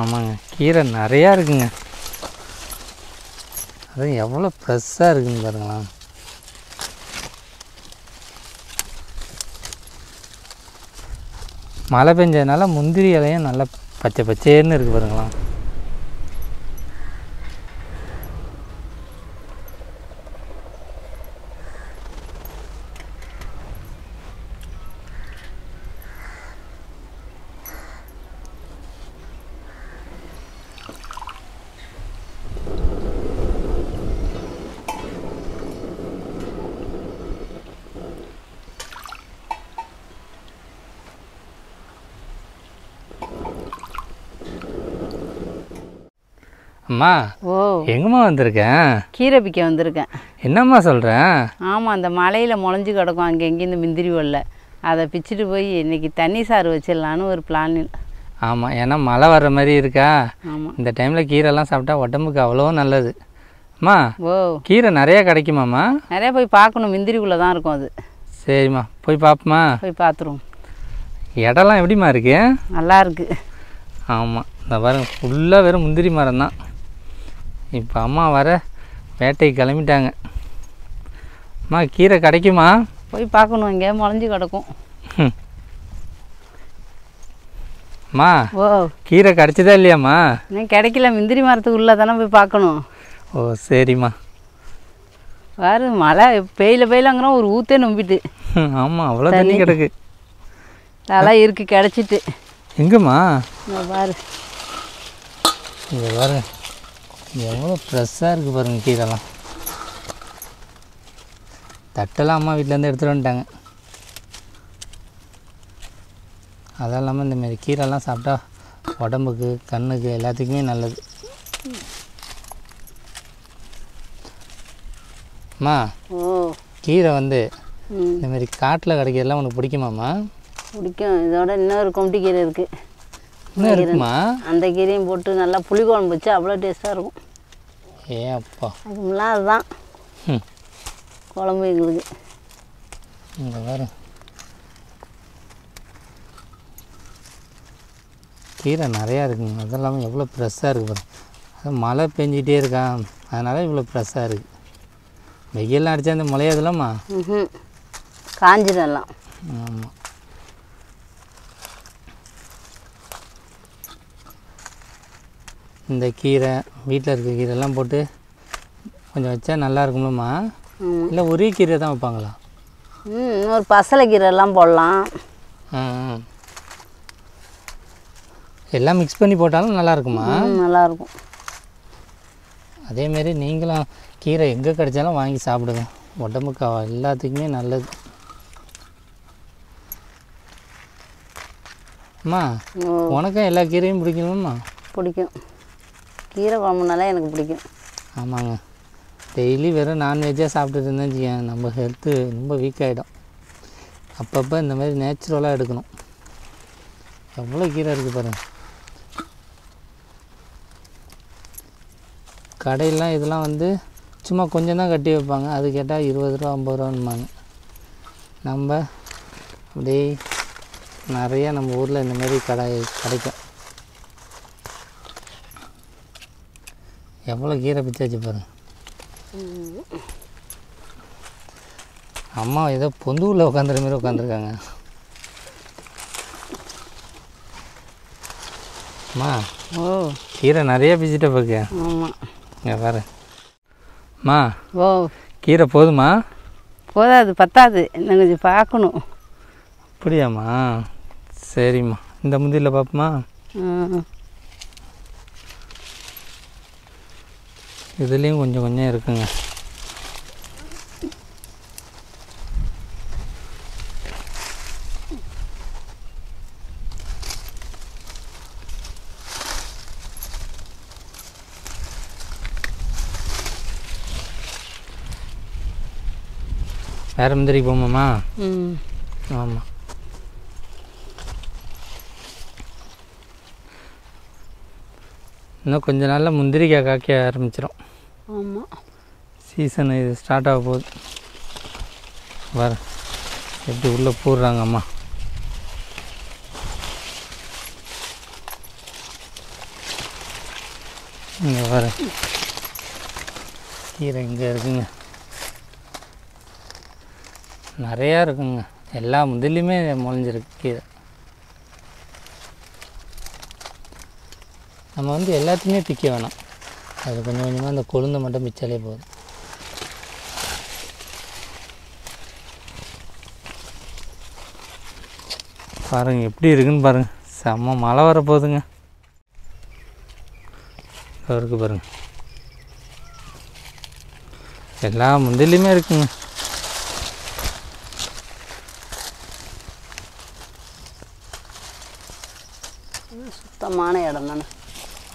ஆமாங்க, கீரை நிறையா இருக்குங்க. அதுவும் எவ்வளோ ஃப்ரெஷ்ஷாக இருக்குன்னு பாருங்களா. மழை பெஞ்சதுனால முந்திரி இலையும் நல்லா பச்சை பச்சேன்னு இருக்குது பாருங்களா. அம்மா, ஓ எங்கம்மா வந்திருக்கேன்? கீரை பிக்க வந்திருக்கேன். என்னம்மா சொல்கிறேன்? ஆமாம், அந்த மலையில் முளைஞ்சி கிடக்கும் அங்கே எங்கேயும் இந்த முந்திரி வல்ல, அதை பிச்சுட்டு போய் இன்றைக்கி தண்ணி சாறு வச்சிடலான்னு ஒரு பிளான். ஆமாம், ஏன்னா மழை வர்ற மாதிரி இருக்கா. ஆமாம், இந்த டைமில் கீரைலாம் சாப்பிட்டா உடம்புக்கு அவ்வளோ நல்லது. அம்மா, ஓ கீரை நிறையா கிடைக்குமாம்மா? நிறையா போய் பார்க்கணும், முந்திரிக்குள்ளே தான் இருக்கும் அது. சரிம்மா, போய் பார்ப்போமா? போய் பார்த்துருவோம். இடம்லாம் எப்படிம்மா இருக்கு? நல்லா இருக்கு. ஆமாம், இந்த பாருங்க, ஃபுல்லாக வெறும் முந்திரி மரம் தான். இப்போ அம்மா வர வேட்டைக்கு கிளம்பிட்டாங்க. அம்மா, கீரை கிடைக்குமா? போய் பார்க்கணும், இங்கே முளைஞ்சி கிடக்கும். அம்மா, ஓ கீரை கிடைச்சதா இல்லையாம்மா? இன்னும் கிடைக்கல, முந்திரி மரத்துக்கு உள்ளே தானே போய் பார்க்கணும். ஓ சரிம்மா. பாரு, மழை பெய்யலங்கிறோம், ஒரு ஊற்றே நம்பிட்டு. ஆமாம், அவ்வளோ தண்ணி கிடக்கு. அதெல்லாம் இருக்குது, கிடச்சிட்டு. எங்கம்மா? பாரு, இங்கே பாருங்க, எவ்வளோ ஃப்ரெஷ்ஷாக இருக்குது பாருங்கள் கீரைலாம். தட்டெல்லாம் அம்மா வீட்டிலேருந்து எடுத்துகிட்டு வந்துட்டாங்க. அதெல்லாம் இல்லாமல் இந்தமாரி கீரைலாம் சாப்பிட்டா உடம்புக்கு கண்ணுக்கு எல்லாத்துக்குமே நல்லது. அம்மா, கீரை வந்து இந்தமாரி காட்டில் கிடைக்கிறதுலாம் உனக்கு பிடிக்குமாம்மா? பிடிக்கும். இதோட இன்னொரு கொம்பட்டி கீரை இருக்குது. இன்னும் இருக்குமா? அந்த கீரையும் போட்டு நல்லா புளிக்குழம்பு வச்சு அவ்வளோ டேஸ்ட்டாக இருக்கும். ஏ அப்பா, அதுக்குலாம் அதுதான் குழம்பு எங்களுக்கு. இங்கே வேறு கீரை நிறையா இருக்குங்க. அது இல்லாமல் எவ்வளோ ஃப்ரெஷ்ஷாக இருக்குது பாருங்க. அது மழை பெஞ்சிகிட்டே இருக்கா, அதனால் இவ்வளோ ஃப்ரெஷ்ஷாக இருக்குது. வெயிலெலாம் அடித்தா இந்த முளையாதுலாம்மா? காஞ்சிடலாம். ஆமாம். இந்த கீரை வீட்டில் இருக்க கீரைலாம் போட்டு கொஞ்சம் வச்சா நல்லா இருக்கும்லம்மா? இல்லை ஒரே கீரை தான் வைப்பாங்களா? இன்னொரு பசலை கீரைலாம் போடலாம். எல்லாம் மிக்ஸ் பண்ணி போட்டாலும் நல்லா இருக்குமா? நல்லாயிருக்கும். அதேமாரி நீங்களும் கீரை எங்கே கிடைச்சாலும் வாங்கி சாப்பிடுங்க, உடம்புக்கு எல்லாத்துக்குமே நல்லது. அம்மா, உனக்கும் எல்லா கீரையும் பிடிக்கணும்மா? பிடிக்கும். கீரை குழம்புனாலே எனக்கு பிடிக்கும். ஆமாங்க, டெய்லி வெறும் நான்வெஜ்ஜாக சாப்பிட்டுட்டு இருந்தேன்னு வச்சுக்கோங்க, நம்ம ஹெல்த்து ரொம்ப வீக் ஆகிடும். அப்பப்போ இந்த மாதிரி நேச்சுரலாக எடுக்கணும். எவ்வளோ கீரை இருக்குது பாருங்கள். கடையெல்லாம் இதெல்லாம் வந்து சும்மா கொஞ்சம் தான் கட்டி வைப்பாங்க, அது கேட்டால் 20 ரூபா 50 ரூபான்னுமாங்க. நம்ம அப்படியே நிறையா நம்ம ஊரில் இந்த மாதிரி கிடைக்கும். எவ்வளோ கீரை பிச்சாச்சு பாருங்க. அம்மா ஏதோ பொந்துவில் உட்காந்துற மாதிரி உட்காந்துருக்காங்க. அம்மா, கீரை நிறைய பிச்சுட்ட பார்க்க. ஆமாம், இங்கே பாரு. அம்மா, கீரை போதுமா? போதாது, பத்தாது, இன்னும் கொஞ்சம் பார்க்கணும். அப்படியாம்மா? சரிம்மா, இந்த முந்திரியில் பார்ப்போமா? இதுலேயும் கொஞ்சம் கொஞ்சம் இருக்குங்க. வேறு முந்திரிக்கு போமாம்மா? ஆமாம். இன்னும் கொஞ்ச நாளில் முந்திரிக்காய் காய்க்க ஆரம்பிச்சிடும். ஆமாம், சீசன் இது ஸ்டார்ட் ஆக போகுது. வர எப்படி உள்ளே போடுறாங்க அம்மா. இங்கே பாரு, கீரை இங்கே இருக்குங்க, நிறையா இருக்குங்க. எல்லா முதல்லையுமே முளைஞ்சிருக்கு கீரை. நம்ம வந்து எல்லாத்தையுமே பிக்க வேணாம், அது கொஞ்சம் கொஞ்சமாக அந்த கொழுந்தை மட்டும் பிச்சாலே போதும். பாருங்கள் எப்படி இருக்குன்னு பாருங்கள், செம்ம மழை வரப்போகுதுங்க. இருக்கு பாருங்கள், எல்லா முந்திலையுமே இருக்குங்க. சுத்தமான இடம் தானே.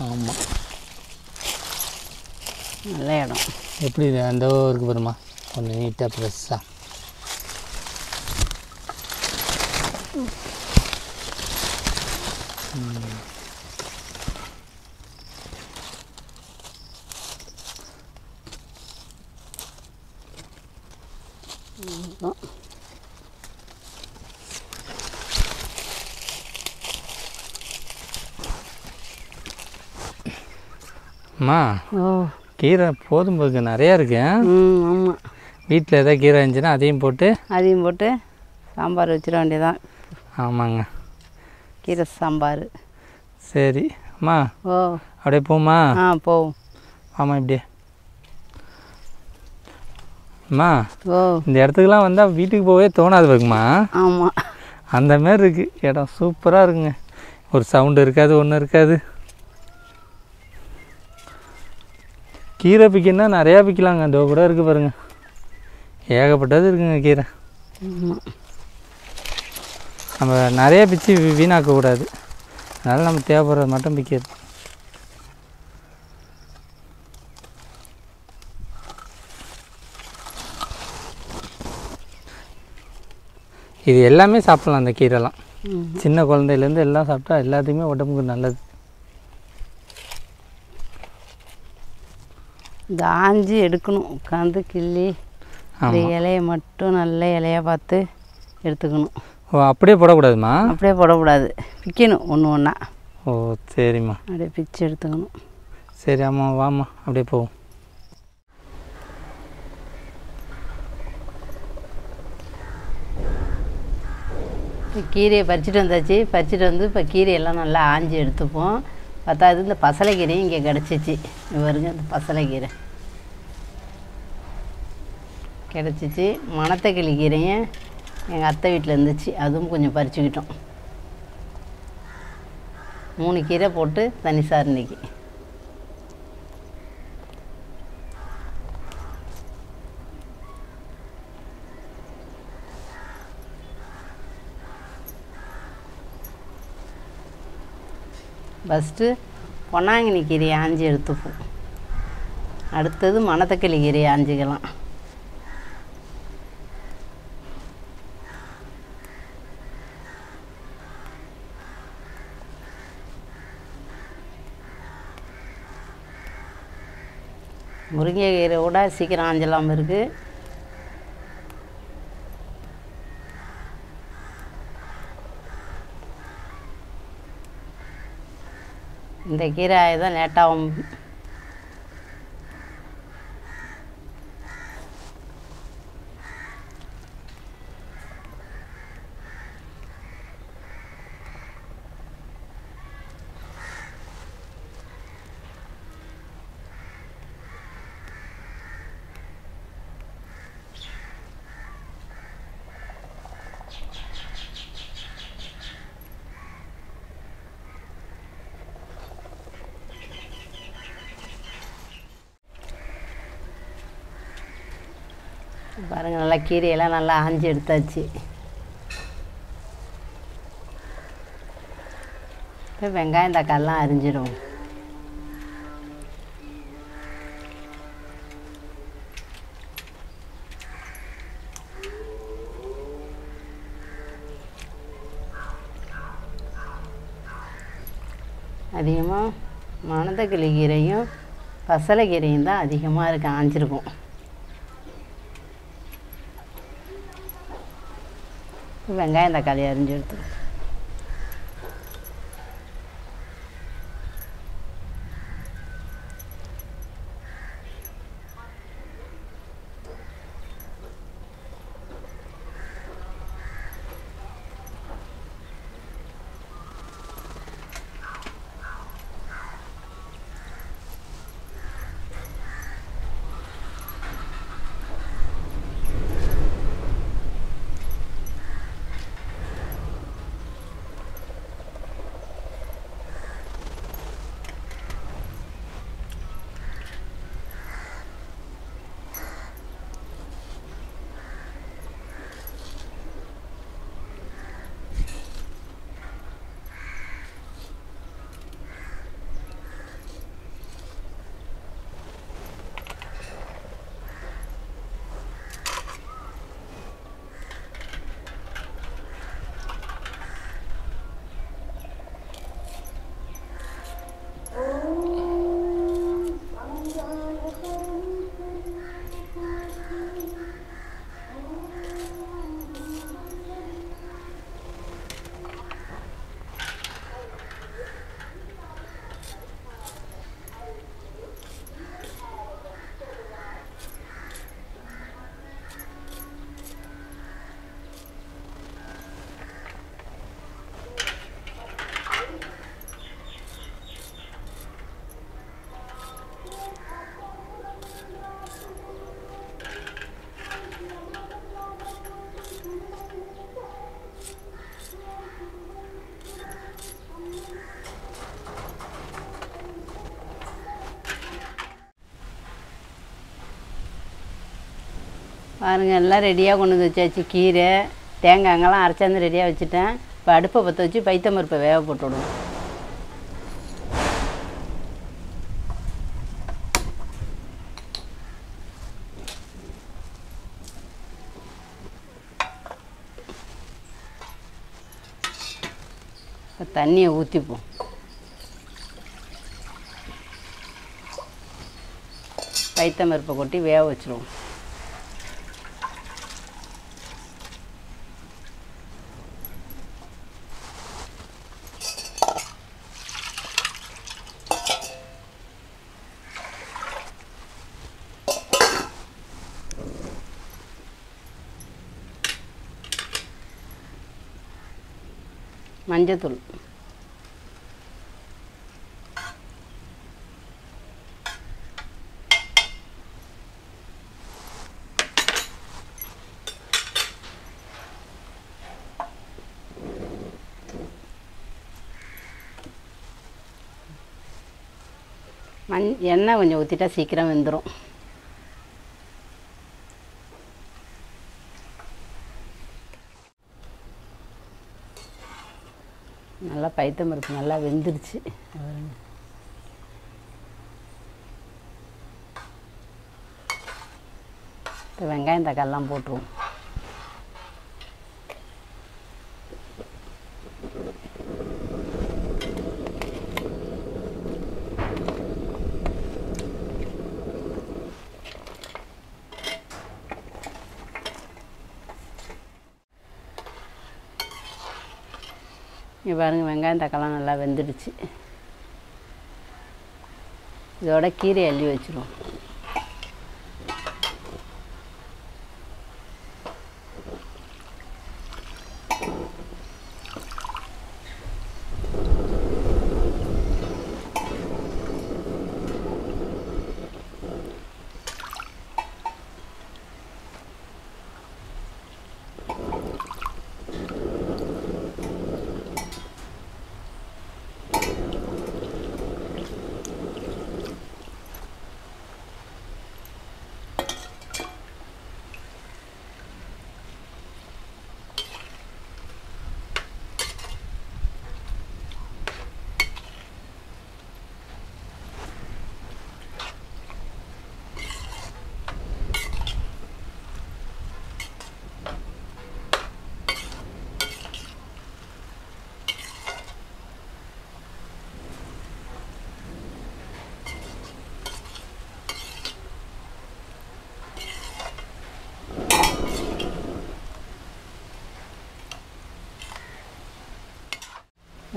ஆமாம், நல்ல இடம். எப்படி அந்த இருக்கு பாருமா, கொஞ்சம் நீட்டாக ஃப்ரெஷ்ஷாக. அம்மா, கீரை போதும் போதுக்கு நிறையா இருக்கு. ஆமாம், வீட்டில் எதாவது கீரை இருந்துச்சுன்னா அதையும் போட்டு சாம்பார் வச்சிட வேண்டியதான். ஆமாங்க, கீரை சாம்பார். சரி அம்மா, ஓ அப்படியே போமா? போவோம். ஆமாம், இப்படியே அம்மா. ஓ, இந்த இடத்துக்குலாம் வந்தால் வீட்டுக்கு போகவே தோணாது இருக்குமா? ஆமாம், அந்த மாதிரி இருக்குது இடம், சூப்பராக இருக்குங்க. ஒரு சவுண்டு இருக்காது, ஒன்றும் இருக்காது. கீரை பிக்கன்னா நிறையா பிக்கலாங்க. அந்த கூட இருக்குது பாருங்க, ஏகப்பட்டது இருக்குங்க கீரை. நம்ம நிறைய பிச்சு வீணாக்கக்கூடாது, அதனால் நம்ம தேவைப்படுறது மட்டும் பிக்கிறது. இது எல்லாமே சாப்பிட்லாம், அந்த கீரைலாம். சின்ன குழந்தையிலேருந்து எல்லாம் சாப்பிட்டா எல்லாத்துக்குமே உடம்புக்கு நல்லது. இந்த ஆஞ்சி எடுக்கணும், உட்காந்து கிள்ளி இந்த இலையை மட்டும் நல்ல இலையாக பார்த்து எடுத்துக்கணும். ஓ, அப்படியே போடக்கூடாதுமா? அப்படியே போடக்கூடாது, பிக்கணும் ஒன்று ஒன்றா. ஓ சரிம்மா, அப்படியே பிச்சு எடுத்துக்கணும். சரி ஆமாம், வாம்மா அப்படியே போவோம். கீரையை பறிச்சுட்டு வந்தாச்சு. பறிச்சுட்டு வந்து இப்போ கீரையெல்லாம் நல்லா ஆஞ்சி எடுத்துப்போம். பத்தாவது இந்த பசலைக்கீரையும் இங்கே கிடச்சிச்சு. வருங்க, இந்த பசலைக்கீரை கிடச்சிச்சு. மணத்தக்கிளி கீரையும் எங்கள் அத்தை வீட்டில் இருந்துச்சு, அதுவும் கொஞ்சம் பறிச்சுக்கிட்டோம். 3 கீரை போட்டு தனி சார் இன்னைக்கு. ஃபஸ்ட்டு பொன்னாங்கண்ணி கீரையை ஆஞ்சி எடுத்துப்போம். அடுத்தது மணத்தக்கிளி கீரையை ஆஞ்சிக்கலாம். முருங்கைக்கீரை கூட சீக்கிரம் ஆஞ்சலாம் இருக்குது. இந்த கீரை தான் லேட்டாகும். பாருங்கள், நல்லா கீரையெல்லாம் நல்லா ஆஞ்சி எடுத்தாச்சு. இப்போ வெங்காயம் தக்காளிலாம் அரிஞ்சிடும். அதிகமாக மணத்தக்கிளி கீரையும் பசலைக்கீரையும் தான் அதிகமாக இருக்குது, ஆஞ்சிருக்கும். வெங்காயம் தக்காளி அரிஞ்சு எடுத்து பாருங்கள் எல்லாம் ரெடியாக கொண்டு வந்து வச்சாச்சு. கீரை தேங்காய்ங்கெல்லாம் அரைச்சாந்து ரெடியாக வச்சுட்டேன். இப்போ அடுப்பை பற்ற வச்சு பைத்தம் பருப்பை வேக போட்டு விடுவோம். இப்போ தண்ணியை ஊற்றிப்போம். பைத்தம் பருப்பை கொட்டி வேக வச்சுருவோம். மஞ்சத்தூள், எண்ணெய் கொஞ்சம் ஊற்றிட்டா சீக்கிரம் வெந்துடும். நல்லா பைத்தம் பருப்பு நல்லா வெந்துருச்சு. இப்போ வெங்காயம் தக்காளிலாம் போட்டுருவோம். இங்கே பாருங்கள் வெங்காயம் தக்காளிலாம் நல்லா வெந்துடுச்சு. இதோட கீரை அள்ளி வச்சுருவோம்.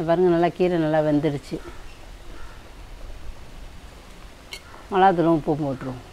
பாருங்கள் நல்லா கீரை நல்லா வெந்துடுச்சு. மிளகாத்தூளும் உப்பு போட்டுருவோம்.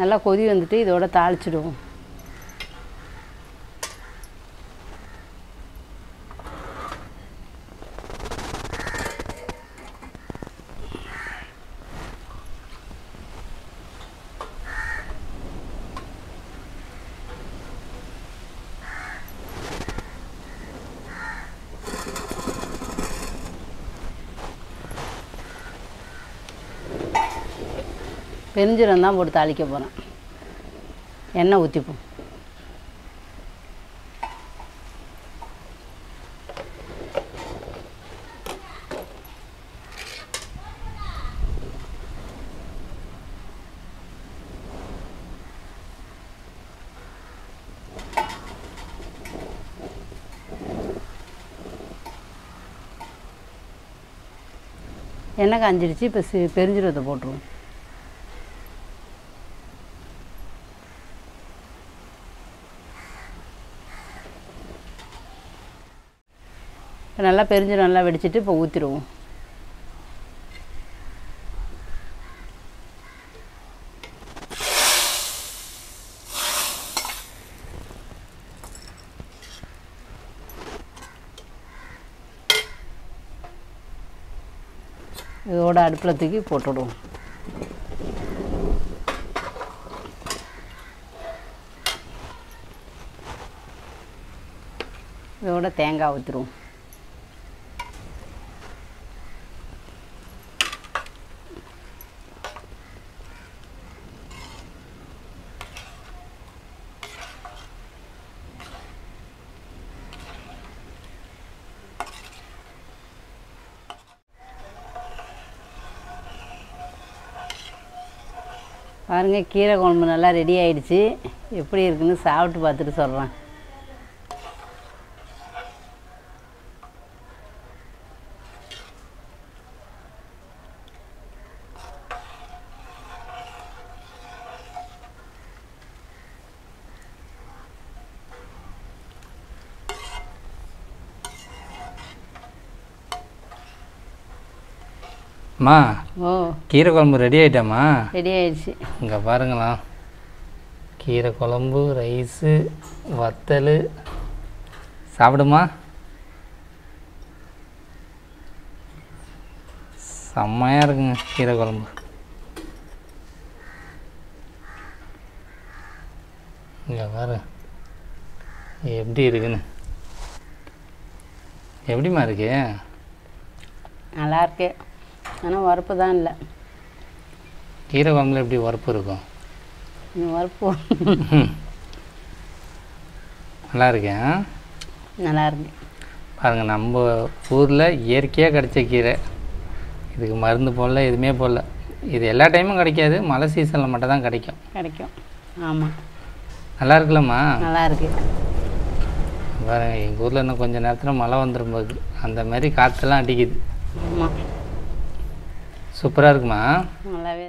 நல்லா கொதி வந்துட்டு இதோட தாளிச்சிடுவோம். பெருஞ்சீரகம் தான் போட்டு தாளிக்க போகிறேன். எண்ணெய் ஊற்றிப்போம். எண்ணெய் காஞ்சிடுச்சு. இப்போ பெருஞ்சீரகத்தை போட்டுருவோம். இப்போ நல்லா பெருஞ்சீரகம் நல்லா வெடிச்சிட்டு இப்போ ஊற்றிடுவோம். இதோட அடுப்பில் தூக்கி போட்டுவிடுவோம். இதோட தேங்காய் ஊற்றிடுவோம். பாருங்கள், கீரை குழம்பு நல்லா ரெடி ஆகிடுச்சு. எப்படி இருக்குன்னு சாப்பிட்டு பார்த்துட்டு சொல்கிறேன். அம்மா, ஓ, கீரை குழம்பு ரெடி ஆகிட்டாம்மா? ரெடி ஆயிடுச்சு. இங்கே பாருங்களா, கீரை குழம்பு, ரைஸு, வத்தல். சாப்பிடுமா? செம்மையாக இருக்குங்க கீரை குழம்பு. இங்கே பாரு எப்படி இருக்குன்னு. எப்படிம்மா இருக்கு? நல்லா இருக்கு. ஆனால் உரப்பு தான் இல்லை. கீரை குழம்புல எப்படி உரப்பு இருக்கும்? உரப்பு நல்லா இருக்கேன். நல்லா இருக்கு. பாருங்கள், நம்ம ஊரில் இயற்கையாக கிடைச்ச கீரை. இதுக்கு மருந்து போடல, எதுவுமே போடல. இது எல்லா டைமும் கிடைக்காது, மழை சீசனில் மட்டும் தான் கிடைக்கும். ஆமாம், நல்லா இருக்குல்லம்மா? நல்லா இருக்கு. பாருங்க, எங்கள் ஊரில் இன்னும் கொஞ்சம் நேரத்தில் மழை வந்துடும் போகுது. அந்த மாதிரி காற்றெல்லாம் அடிக்குது. ஆமாம், சூப்பராக இருக்குமா? நல்லாவே.